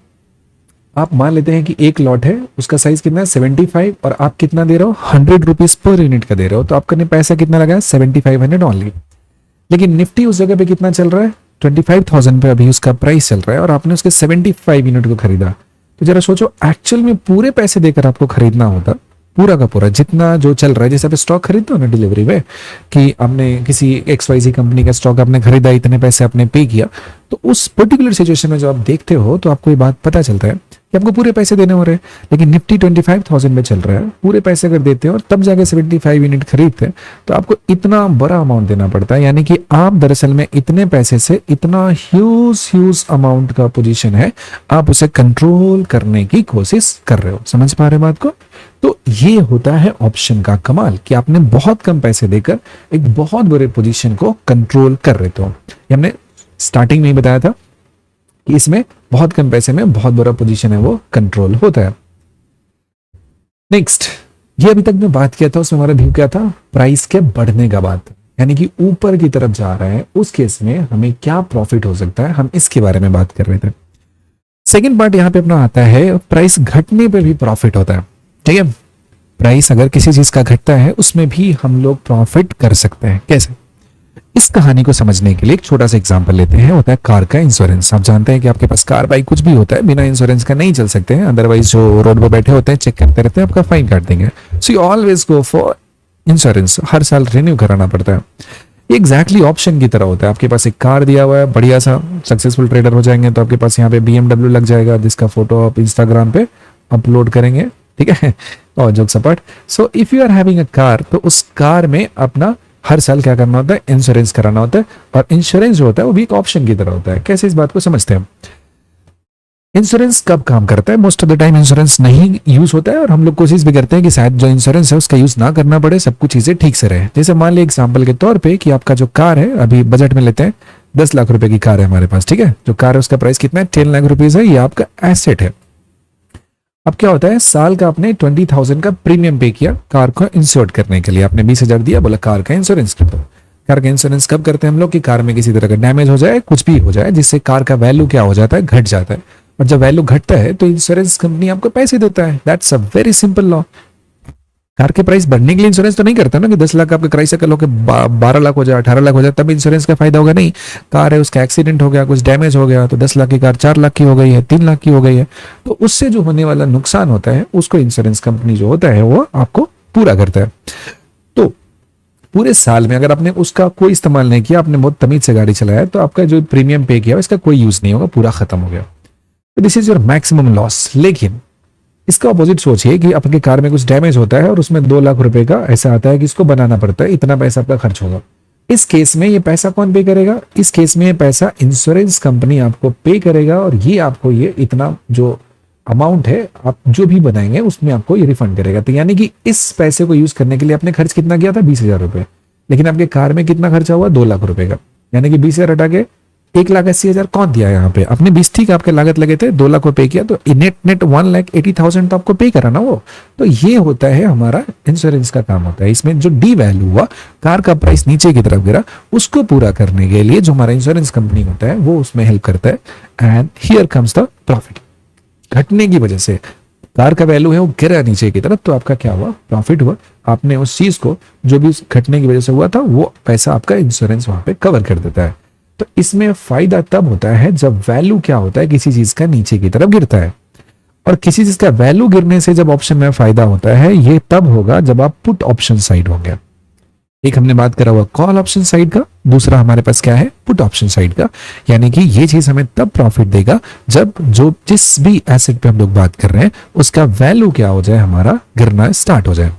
आप मान लेते हैं कि एक लॉट है, उसका साइज कितना है 75, और आप कितना दे रहे हो 100 रुपीज पर यूनिट का दे रहे हो, तो आपका पैसा कितना लगा है 7500 ओनली। लेकिन निफ्टी उस जगह पे कितना चल रहा है 25,000 पे अभी उसका प्राइस चल रहा है, और आपने उसके 75 यूनिट को खरीदा। तो जरा सोचो, एक्चुअल में पूरे पैसे देकर आपको खरीदना होता पूरा का पूरा जितना जो चल रहा है। जैसे आप स्टॉक खरीदते हो ना डिलीवरी में, कि आपने किसी XYZ कंपनी का स्टॉक आपने खरीदा, इतने पैसे आपने पे किया, तो उस पर्टिकुलर सिचुएशन में जो आप देखते हो तो आपको ये बात पता चलता है कि आपको पूरे पैसे देने हो रहे हैं। लेकिन निफ्टी 25,000 में चल रहा है, पूरे पैसे अगर देते हैं और तब जाके 75 यूनिट खरीदते हैं तो आपको इतना बड़ा अमाउंट देना पड़ता है। यानी कि आप दरअसल में इतने पैसे से इतना ह्यूज अमाउंट का पोजीशन है, आप उसे कंट्रोल करने की कोशिश कर रहे हो। समझ पा रहे बात को? तो ये होता है ऑप्शन का कमाल, कि आपने बहुत कम पैसे देकर एक बहुत बड़े पोजीशन को कंट्रोल कर रहे हो। हमने स्टार्टिंग में ही बताया था कि इसमें बहुत कम पैसे में बहुत बड़ा पोजीशन है वो कंट्रोल होता है। नेक्स्ट, ये अभी तक मैं बात किया था, उसमें हमारा व्यू क्या था, प्राइस के बढ़ने का बात, यानी कि ऊपर की तरफ जा रहा है, उस केस में हमें क्या प्रॉफिट हो सकता है, हम इसके बारे में बात कर रहे थे। सेकेंड पार्ट यहां पे अपना आता है, प्राइस घटने पे भी प्रॉफिट होता है। ठीक है, प्राइस अगर किसी चीज का घटता है उसमें भी हम लोग प्रॉफिट कर सकते हैं। कैसे? इस कहानी को समझने के लिए एक छोटा सा एग्जांपल लेते हैं। होता है कार का इंश्योरेंस। आप जानते हैं कि आपके पास कार बाइक कुछ भी होता है, बिना इंश्योरेंस का नहीं चल सकते हैं, अदरवाइज जो रोड पर बैठे होते हैं चेक करते रहते हैं, आपका फाइन काट देंगे। So you always go for insurance, हर साल रिन्यू कराना पड़ता है। एग्जैक्टली ऑप्शन की तरह होता है। आपके पास एक कार दिया हुआ है, बढ़िया सा सक्सेसफुल ट्रेडर हो जाएंगे तो आपके पास यहाँ पे BMW लग जाएगा, जिसका फोटो आप इंस्टाग्राम पे अपलोड करेंगे। ठीक है, और जोक सपाट। So if you are having a car, तो उस कार में अपना हर साल क्या करना होता है, इंश्योरेंस कराना होता है। और इंश्योरेंस जो होता है वो भी एक ऑप्शन की तरह होता है। कैसे इस बात को समझते हैं? इंश्योरेंस कब काम करता है? Most of the time insurance नहीं यूज होता है, और हम लोग कोशिश भी करते हैं कि शायद जो इंश्योरेंस है उसका यूज ना करना पड़े, सब कुछ चीजें ठीक से रहे। जैसे मान लीजिए एग्जाम्पल के तौर पे कि आपका जो कार है, अभी बजट में लेते हैं 10 लाख रुपए की कार है हमारे पास। ठीक है, जो कार है उसका प्राइस कितना है 10 लाख रुपीज है, ये आपका एसेट है। अब क्या होता है, साल का आपने 20,000 का प्रीमियम पे किया कार को इंश्योर करने के लिए, आपने 20,000 दिया, बोला कार का इंश्योरेंस कर दो। कार का इंश्योरेंस कब करते हैं हम लोग, कि कार में किसी तरह का डैमेज हो जाए, कुछ भी हो जाए, जिससे कार का वैल्यू क्या हो जाता है, घट जाता है। और जब वैल्यू घटता है तो इंश्योरेंस कंपनी आपको पैसे देता है। That's a very simple law. Car के प्राइस बढ़ने के लिए इंश्योरेंस तो नहीं करता ना, कि 10 लाख आपका प्राइस है, 12 लाख हो जाए, 18 लाख हो जाए, तब इंश्योरेंस का फायदा होगा। नहीं, कार है, उसका एक्सीडेंट हो गया, कुछ डैमेज हो गया, तो 10 लाख की कार 4 लाख की हो गई है, 3 लाख की हो गई है, तो उससे जो होने वाला नुकसान होता है उसको इंश्योरेंस कंपनी जो होता है वो आपको पूरा करता है। तो पूरे साल में अगर आपने उसका कोई इस्तेमाल नहीं किया, आपने बहुत तमीज से गाड़ी चलाया, तो आपका जो प्रीमियम पे किया इसका कोई यूज नहीं होगा, पूरा खत्म हो गया। This is your maximum loss. लेकिन इसका अपोजिट सोचिए कि आपके कार में कुछ डैमेज होता है और उसमें 2 लाख रुपए का ऐसा आता है कि इसको बनाना पड़ता है, इतना पैसा आपका खर्च होगा। इस केस में ये पैसा कौन पे करेगा? इस केस में ये पैसा इंश्योरेंस कंपनी आपको पे करेगा, और ये आपको ये इतना जो अमाउंट है आप जो भी बनाएंगे उसमें आपको ये रिफंड करेगा। तो यानी कि इस पैसे को यूज करने के लिए आपने खर्च कितना किया था 20,000 रुपए, लेकिन आपके कार में कितना खर्चा हुआ 2 लाख रुपए का, यानी कि 20,000 हटा के 1,80,000 कौन दिया यहाँ पे? आपने 20 ठीक आपके लागत लगे थे, 2 लाख को पे किया, तो नेट 1,80,000 तो आपको पे करा ना वो। तो ये होता है हमारा इंश्योरेंस का काम होता है। इसमें जो डी वैल्यू हुआ, कार का प्राइस नीचे की तरफ गिरा, उसको पूरा करने के लिए जो हमारा इंश्योरेंस कंपनी होता है वो उसमें हेल्प करता है। And here comes the profit. घटने की वजह से कार का वैल्यू है वो गिरा नीचे की तरफ, तो आपका क्या हुआ? प्रॉफिट हुआ। आपने उस चीज को जो भी घटने की वजह से हुआ था वो पैसा आपका इंश्योरेंस वहां पे कवर कर देता है। तो इसमें फायदा तब होता है जब वैल्यू क्या होता है, किसी चीज का नीचे की तरफ गिरता है। और किसी चीज का वैल्यू गिरने से जब ऑप्शन में फायदा होता है, ये तब होगा जब आप पुट ऑप्शन साइड होंगे। एक हमने बात करा हुआ कॉल ऑप्शन साइड का, दूसरा हमारे पास क्या है, पुट ऑप्शन साइड का। यानी कि ये चीज हमें तब प्रॉफिट देगा जब जो जिस भी एसेट पे हम लोग बात कर रहे हैं उसका वैल्यू क्या हो जाए, हमारा गिरना स्टार्ट हो जाए।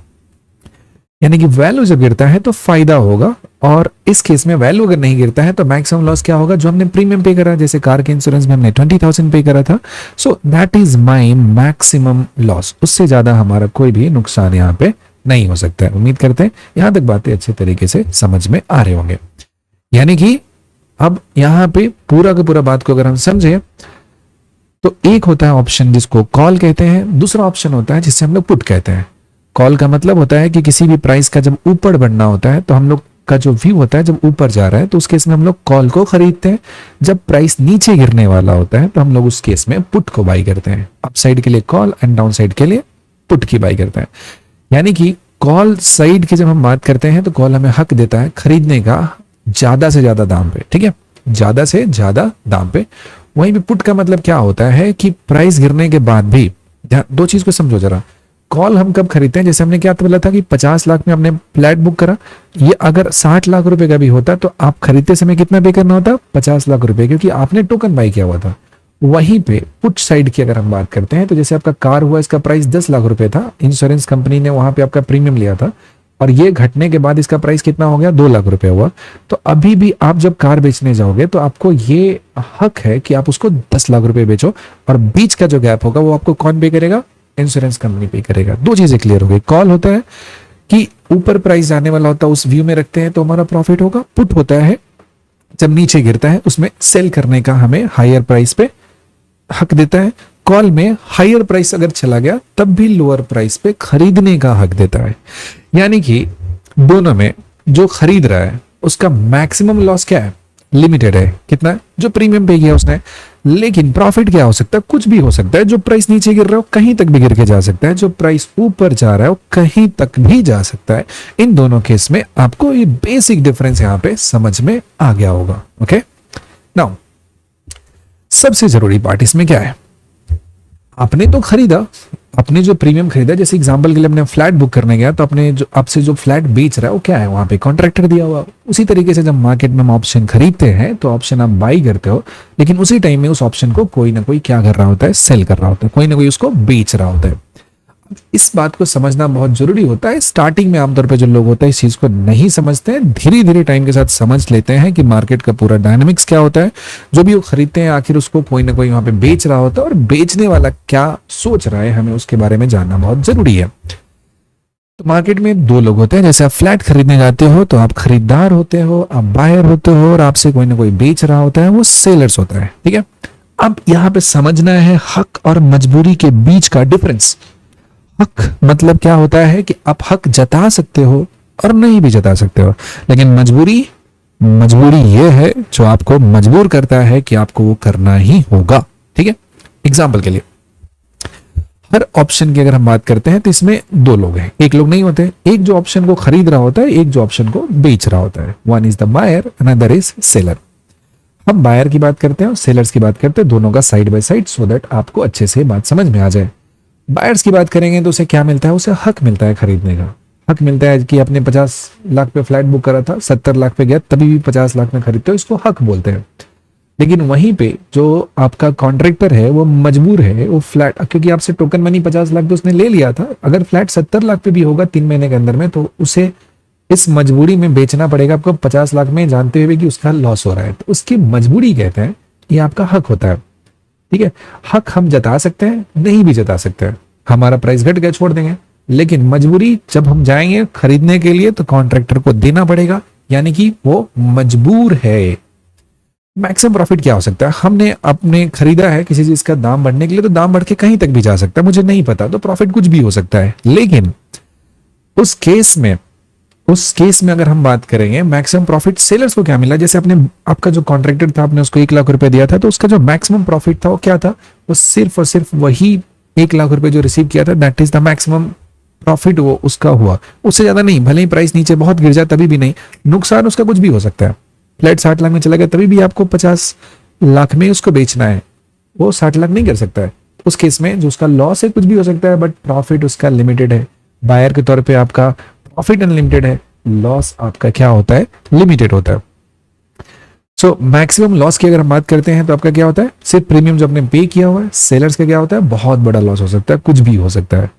यानी कि वैल्यू जब गिरता है तो फायदा होगा और इस केस में वैल्यू अगर नहीं गिरता है तो मैक्सिमम लॉस क्या होगा, जो हमने प्रीमियम पे करा, जैसे कार के इंश्योरेंस में हमने 20,000 पे करा था, so that is my maximum loss. उससे ज्यादा हमारा कोई भी नुकसान यहाँ पे नहीं हो सकता है। उम्मीद करते हैं यहां तक बातें अच्छे तरीके से समझ में आ रहे होंगे। यानी कि अब यहाँ पे पूरा का पूरा बात को अगर हम समझे तो एक होता है ऑप्शन जिसको कॉल कहते हैं, दूसरा ऑप्शन होता है जिससे हम लोग पुट कहते हैं। कॉल का मतलब होता है कि किसी भी प्राइस का जब ऊपर बढ़ना होता है तो हम लोग का जो व्यू होता है जब ऊपर जा रहा है तो उस केस में हम लोग कॉल को खरीदते हैं। जब प्राइस नीचे गिरने वाला होता है तो हम लोग उस केस में पुट को बाई करते हैं। अप साइड के लिए कॉल एंड डाउन साइड के लिए पुट की बाई करते हैं। यानी कि कॉल साइड की जब हम बात करते हैं तो कॉल हमें हक देता है खरीदने का ज्यादा से ज्यादा दाम पे, ठीक है, ज्यादा से ज्यादा दाम पे। वहीं भी पुट का मतलब क्या होता है कि प्राइस गिरने के बाद भी, दो चीज को समझो जरा। कॉल हम कब खरीदते हैं, जैसे हमने क्या बोला था कि 50 लाख में हमने फ्लैट बुक करा, ये अगर 60 लाख रुपए का भी होता तो आप खरीदते समय कितना पे करना होता, 50 लाख रुपए, क्योंकि आपने टोकन बाई किया हुआ था। वहीं पे पुट साइड की अगर हम बात करते हैं तो जैसे आपका कार हुआ, इसका प्राइस 10 लाख रुपए था, इंश्योरेंस कंपनी ने वहां पे आपका प्रीमियम लिया था और ये घटने के बाद इसका प्राइस कितना हो गया, 2 लाख रुपए हुआ। तो अभी भी आप जब कार बेचने जाओगे तो आपको ये हक है कि आप उसको 10 लाख रुपए बेचो और बीच का जो गैप होगा वो आपको कौन पे करेगा, इंश्योरेंस कंपनी पे करेगा। दो चीजें क्लियर हो गई। कॉल होता है कि ऊपर प्राइस जाने वाला होता है उस व्यू में रखते हैं तो हमारा प्रॉफिट होगा। पुट होता है जब नीचे गिरता है उसमें सेल करने का हमें हायर प्राइस पे हक देता है। कॉल में हायर प्राइस अगर चला गया तब भी लोअर प्राइस पे खरीदने का हक देता है। यानी कि दोनों में जो खरीद रहा है उसका मैक्सिमम लॉस क्या है, लिमिटेड है, कितना है, जो प्रीमियम पे किया उसने। लेकिन प्रॉफिट क्या हो सकता है, कुछ भी हो सकता है। जो प्राइस नीचे गिर रहा है कहीं तक भी गिर के जा सकता है, जो प्राइस ऊपर जा रहा है वो कहीं तक भी जा सकता है। इन दोनों केस में आपको ये बेसिक डिफरेंस यहां पे समझ में आ गया होगा। ओके, नाउ सबसे जरूरी पार्ट इसमें क्या है, आपने तो खरीदा, आपने जो प्रीमियम खरीदा, जैसे एग्जांपल के लिए अपने फ्लैट बुक करने गया तो अपने जो आपसे जो फ्लैट बेच रहा है वो क्या है, वहां पे कॉन्ट्रैक्टर दिया हुआ। उसी तरीके से जब मार्केट में हम ऑप्शन खरीदते हैं तो ऑप्शन आप बाई करते हो, लेकिन उसी टाइम में उस ऑप्शन को कोई ना कोई क्या कर रहा होता है, सेल कर रहा होता है, कोई ना कोई उसको बेच रहा होता है। इस बात को समझना बहुत जरूरी होता है। स्टार्टिंग में आमतौर पे जो लोग होते हैं इस चीज को नहीं समझते हैं, धीरे धीरे टाइम के साथ समझ लेते हैं कि मार्केट का पूरा डायनामिक्स क्या होता है। जो भी वो खरीदते हैं आखिर उसको कोई ना कोई वहां पे बेच रहा होता है और बेचने वाला क्या सोच रहा है हमें उसके बारे में जानना बहुत जरूरी है। तो मार्केट में दो लोग होते हैं, जैसे आप फ्लैट खरीदने जाते हो तो आप खरीदार होते हो, आप बायर होते हो, और आपसे कोई ना कोई बेच रहा होता है, वो सेलर्स होता है। ठीक है, अब यहाँ पे समझना है हक और मजबूरी के बीच का डिफरेंस। हक मतलब क्या होता है कि आप हक जता सकते हो और नहीं भी जता सकते हो, लेकिन मजबूरी ये है जो आपको मजबूर करता है कि आपको वो करना ही होगा। ठीक है, एग्जाम्पल के लिए हर ऑप्शन की अगर हम बात करते हैं तो इसमें दो लोग हैं, एक लोग नहीं होते, एक जो ऑप्शन को खरीद रहा होता है, एक जो ऑप्शन को बेच रहा होता है। One is the buyer, another is seller. हम बायर की बात करते हैं और सेलर्स की बात करते हैं, दोनों का side by side, so that आपको अच्छे से बात समझ में आ जाए। बायर्स की बात करेंगे तो उसे क्या मिलता है, उसे हक मिलता है खरीदने का। हक मिलता है कि आपने 50 लाख पे फ्लैट बुक करा था, 70 लाख पे गया तभी भी 50 लाख में खरीदते हो, इसको हक बोलते हैं। लेकिन वहीं पे जो आपका कॉन्ट्रैक्टर है वो मजबूर है, वो फ्लैट, क्योंकि आपसे टोकन मनी 50 लाख पे उसने ले लिया था, अगर फ्लैट 70 लाख पे भी होगा 3 महीने के अंदर में तो उसे इस मजबूरी में बेचना पड़ेगा आपको 50 लाख में, जानते हुए कि उसका लॉस हो रहा है। तो उसकी मजबूरी कहते हैं, ये आपका हक होता है। ठीक है, हक हम जता सकते हैं, नहीं भी जता सकते हैं। हमारा प्राइस घट गया छोड़ देंगे, लेकिन मजबूरी जब हम जाएंगे खरीदने के लिए तो कॉन्ट्रैक्टर को देना पड़ेगा, यानी कि वो मजबूर है। मैक्सिमम प्रॉफिट क्या हो सकता है, हमने अपने खरीदा है किसी चीज का दाम बढ़ने के लिए, तो दाम बढ़ के कहीं तक भी जा सकता है, मुझे नहीं पता, तो प्रॉफिट कुछ भी हो सकता है। लेकिन उस केस में अगर हम बात करेंगे मैक्सिमम प्रॉफिट सेलर्स को क्या मिला, जैसे आपने, आपका जो कॉन्ट्रैक्टर था आपने उसको 1 लाख रुपए दिया था, तो उसका जो मैक्सिमम प्रॉफिट था वो क्या था, वो सिर्फ और सिर्फ वही 1 लाख रुपए जो रिसीव किया था, that is the maximum profit वो उसका हुआ, उससे ज्यादा नहीं। भले ही प्राइस नीचे बहुत गिर जाए तभी भी नहीं, नुकसान उसका कुछ भी हो सकता है। फ्लैट 60 लाख में चला गया तभी भी आपको 50 लाख में उसको बेचना है, वो 60 लाख नहीं कर सकता है। उस केस में जो उसका लॉस है कुछ भी हो सकता है, बट प्रॉफिट उसका लिमिटेड है। बायर के तौर पे आपका प्रॉफिट अनलिमिटेड है, लॉस आपका क्या होता है, लिमिटेड होता है। सो मैक्सिमम लॉस की अगर हम बात करते हैं तो आपका क्या होता है, सिर्फ प्रीमियम जो आपने पे किया हुआ है। सेलर्स का क्या होता है, बहुत बड़ा लॉस हो सकता है, कुछ भी हो सकता है।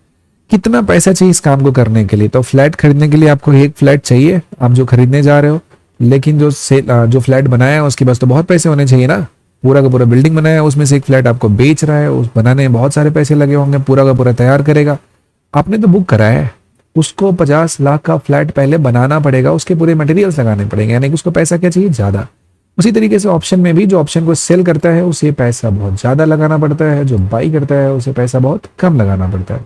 कितना पैसा चाहिए इस काम को करने के लिए, तो फ्लैट खरीदने के लिए आपको एक फ्लैट चाहिए, आप जो खरीदने जा रहे हो लेकिन जो फ्लैट बनाया है उसके पास तो बहुत पैसे होने चाहिए ना। पूरा का पूरा बिल्डिंग बनाया है, उसमें से एक फ्लैट आपको बेच रहा है, उस बनाने में बहुत सारे पैसे लगे होंगे, पूरा का पूरा तैयार करेगा, आपने तो बुक करा है, उसको 50 लाख का फ्लैट पहले बनाना पड़ेगा, उसके पूरे मटेरियल्स लगाने पड़ेंगे, यानी कि उसको पैसा क्या चाहिए, ज्यादा। उसी तरीके से ऑप्शन में भी जो ऑप्शन को सेल करता है उसे पैसा बहुत ज्यादा लगाना पड़ता है, जो बाई करता है उसे पैसा बहुत कम लगाना पड़ता है।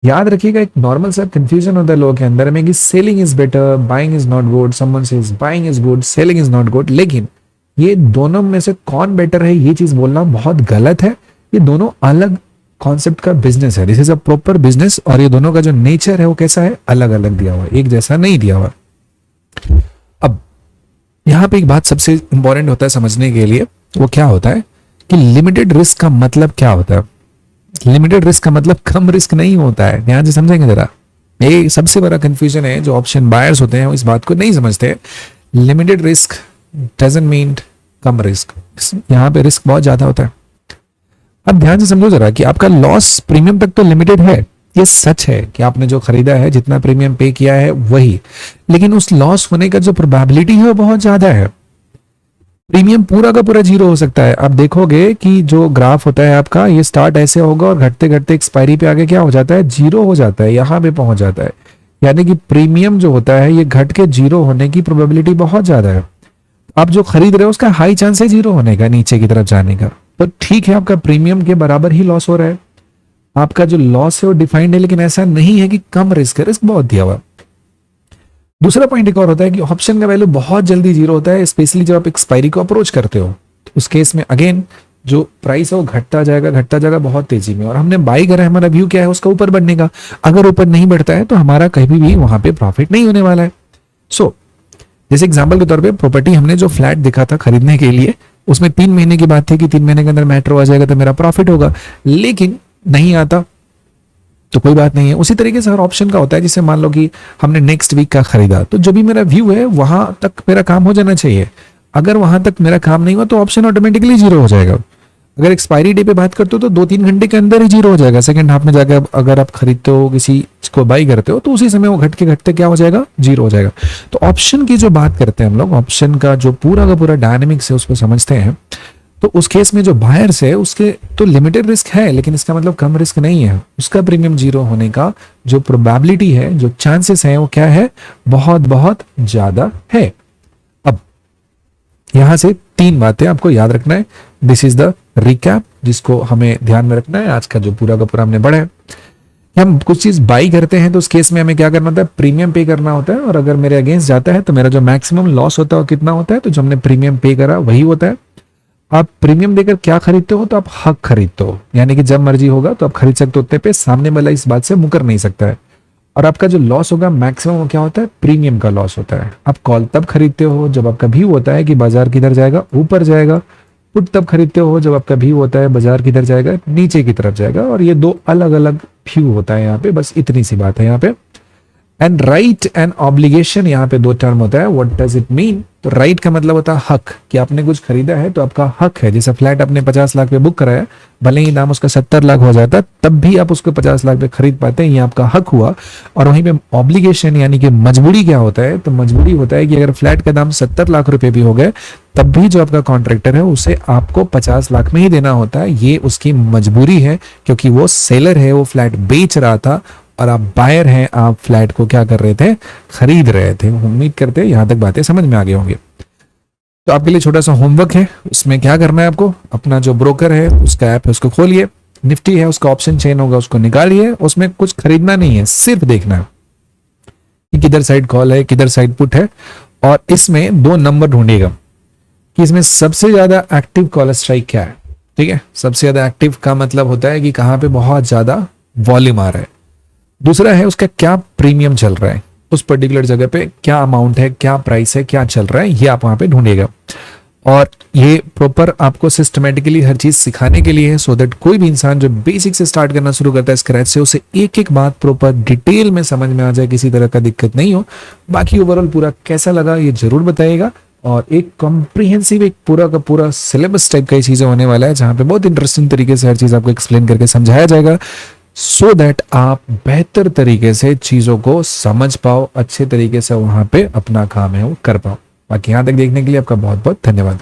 याद रखिएगा, एक नॉर्मल सा कंफ्यूजन होता है लोगों के अंदर में कि selling is better, buying is not good, someone says buying is good, selling is not good, लेकिन ये दोनों में से कौन बेटर है ये चीज बोलना बहुत गलत है। ये दोनों अलग कॉन्सेप्ट का बिजनेस है, this is a proper business, और ये दोनों का जो नेचर है वो कैसा है, अलग अलग दिया हुआ है, एक जैसा नहीं दिया हुआ। अब यहां पे एक बात सबसे इंपॉर्टेंट होता है समझने के लिए, वो क्या होता है कि लिमिटेड रिस्क का मतलब क्या होता है। लिमिटेड रिस्क का मतलब कम रिस्क नहीं होता है, ध्यान से समझेंगे जरा। ये सबसे बड़ा कंफ्यूजन है, जो ऑप्शन बायर्स होते हैं वो इस बात को नहीं समझते। Limited risk doesn't mean come risk, यहाँ पे रिस्क बहुत ज्यादा होता है। अब ध्यान से समझो जरा कि आपका लॉस प्रीमियम तक तो लिमिटेड है, ये सच है कि आपने जो खरीदा है, जितना प्रीमियम पे किया है वही, लेकिन उस लॉस होने का जो प्रोबेबिलिटी है वो बहुत ज्यादा है। प्रीमियम पूरा का पूरा जीरो हो सकता है। आप देखोगे कि जो ग्राफ होता है आपका, ये स्टार्ट ऐसे होगा और घटते घटते एक्सपायरी पे आगे क्या हो जाता है, जीरो हो जाता है, यहाँ पे पहुंच जाता है। यानी कि प्रीमियम जो होता है ये घट के जीरो होने की प्रोबेबिलिटी बहुत ज्यादा है। आप जो खरीद रहे हो उसका हाई चांस है जीरो होने का, नीचे की तरफ जाने का। तो ठीक है, आपका प्रीमियम के बराबर ही लॉस हो रहा है, आपका जो लॉस है वो डिफाइंड है, लेकिन ऐसा नहीं है कि कम रिस्क है, रिस्क बहुत दिया हुआ। दूसरा पॉइंट एक और होता है कि ऑप्शन का वैल्यू बहुत जल्दी जीरो होता है, स्पेशली जब आप एक्सपायरी को अप्रोच करते हो, तो उस केस में अगेन जो प्राइस है वो घटता जाएगा बहुत तेजी में, और हमने बाई करा है, हमारा व्यू क्या है उसका ऊपर बढ़ने का। अगर ऊपर नहीं बढ़ता है तो हमारा कभी भी वहां पे प्रॉफिट नहीं होने वाला है। सो जैसे एग्जाम्पल के तौर पे प्रॉपर्टी हमने जो फ्लैट दिखा था खरीदने के लिए, उसमें 3 महीने की बात थी कि 3 महीने के अंदर मेट्रो आ जाएगा तो मेरा प्रॉफिट होगा, लेकिन नहीं आता तो कोई बात नहीं है। उसी तरीके से हर ऑप्शन का होता है, जिसे मान लो कि हमने नेक्स्ट वीक का खरीदा, तो जो भी मेरा व्यू है वहां तक मेरा काम हो जाना चाहिए। अगर वहां तक मेरा काम नहीं हुआ तो ऑप्शन ऑटोमेटिकली जीरो हो जाएगा। अगर एक्सपायरी डे पे बात करते हो तो 2-3 घंटे के अंदर ही जीरो हो जाएगा। सेकंड हाफ में जाकर अगर आप खरीदते हो, किसी को बाई करते हो, तो उसी समय वो घटते क्या हो जाएगा, जीरो हो जाएगा। तो ऑप्शन की जो बात करते हैं हम लोग, ऑप्शन का जो पूरा का पूरा डायनेमिक्स है उसको समझते हैं, तो उस केस में जो बायर्स है उसके तो लिमिटेड रिस्क है, लेकिन इसका मतलब कम रिस्क नहीं है। उसका प्रीमियम जीरो होने का जो प्रोबेबिलिटी है, जो चांसेस है, वो क्या है, बहुत बहुत ज्यादा है। अब यहां से 3 बातें आपको याद रखना है। दिस इज द रिकैप जिसको हमें ध्यान में रखना है। आज का जो पूरा का पूरा हमने पढ़ा है, हम कुछ चीज बाई करते हैं तो उस केस में हमें क्या करना होता है, प्रीमियम पे करना होता है, और अगर मेरे अगेंस्ट जाता है तो मेरा जो मैक्सिमम लॉस होता है वो कितना होता है, तो जो हमने प्रीमियम पे करा वही होता है। आप प्रीमियम देकर क्या खरीदते हो, तो आप हक खरीदते हो, यानी कि जब मर्जी होगा तो आप खरीद सकते हो उतने पे, सामने वाला इस बात से मुकर नहीं सकता है। और आपका जो लॉस होगा मैक्सिमम वो क्या होता है, प्रीमियम का लॉस होता है। आप कॉल तब खरीदते हो जब आपका व्यू होता है कि बाजार किधर जाएगा, ऊपर जाएगा। पुट तब खरीदते हो जब आपका व्यू होता है बाजार किधर जाएगा, नीचे की तरफ जाएगा। और ये 2 अलग अलग व्यू होता है यहाँ पे, बस इतनी सी बात है यहाँ पे। एंड राइट एंड ऑब्लिगेशन, यहाँ पे 2 टर्म होता है। व्हाट डज इट मीन, तो राइट का मतलब होता है हक, कि आपने कुछ खरीदा है तो आपका हक है। जैसे फ्लैट आपने 50 लाख पे बुक कराया, भले ही दाम उसका 70 लाख हो जाता तब भी आप उसको 50 लाख पे खरीद पाते हैं, ये आपका हक हुआ। और वहीं पे ऑब्लिगेशन यानी कि मजबूरी क्या होता है, तो मजबूरी होता है कि अगर फ्लैट का दाम 70 लाख रुपए भी हो गए तब भी जो आपका कॉन्ट्रैक्टर है उसे आपको 50 लाख में ही देना होता है। ये उसकी मजबूरी है, क्योंकि वो सेलर है, वो फ्लैट बेच रहा था और आप बायर हैं, आप फ्लैट को क्या कर रहे थे, खरीद रहे थे। उम्मीद करते हैं यहां तक बातें समझ में आ गई होंगी। तो आपके लिए छोटा सा होमवर्क है, उसमें क्या करना है आपको, अपना जो ब्रोकर है उसका ऐप है उसको खोलिए, निफ्टी है उसका ऑप्शन चेन होगा उसको निकालिए, उसमें कुछ खरीदना नहीं है, सिर्फ देखना है कि किधर साइड कॉल है किधर साइड पुट है, और इसमें 2 नंबर ढूंढिएगा कि इसमें सबसे ज्यादा एक्टिव कॉल स्ट्राइक क्या है। ठीक है, सबसे ज्यादा एक्टिव का मतलब होता है कि कहां पे बहुत ज्यादा वॉल्यूम आ रहा है। दूसरा है उसका क्या प्रीमियम चल रहा है, उस पर्टिकुलर जगह पे क्या अमाउंट है, क्या प्राइस है, क्या चल रहा है, ये आप वहां पे ढूंढिएगा। और ये प्रॉपर आपको सिस्टमेटिकली हर चीज सिखाने के लिए है, सो दैट कोई भी इंसान जो बेसिक से स्टार्ट करना शुरू करता है स्क्रैच से, उसे एक एक बात प्रॉपर डिटेल में समझ में आ जाए, किसी तरह का दिक्कत नहीं हो। बाकी ओवरऑल पूरा कैसा लगा ये जरूर बताइएगा। और एक कॉम्प्रिहेंसिव, एक पूरा का पूरा सिलेबस टाइप का ये चीजें होने वाला है, जहां पे बहुत इंटरेस्टिंग तरीके से हर चीज आपको एक्सप्लेन करके समझाया जाएगा, सो दैट आप बेहतर तरीके से चीजों को समझ पाओ, अच्छे तरीके से वहां पे अपना काम है वो कर पाओ। बाकी यहाँ तक देखने के लिए आपका बहुत बहुत धन्यवाद।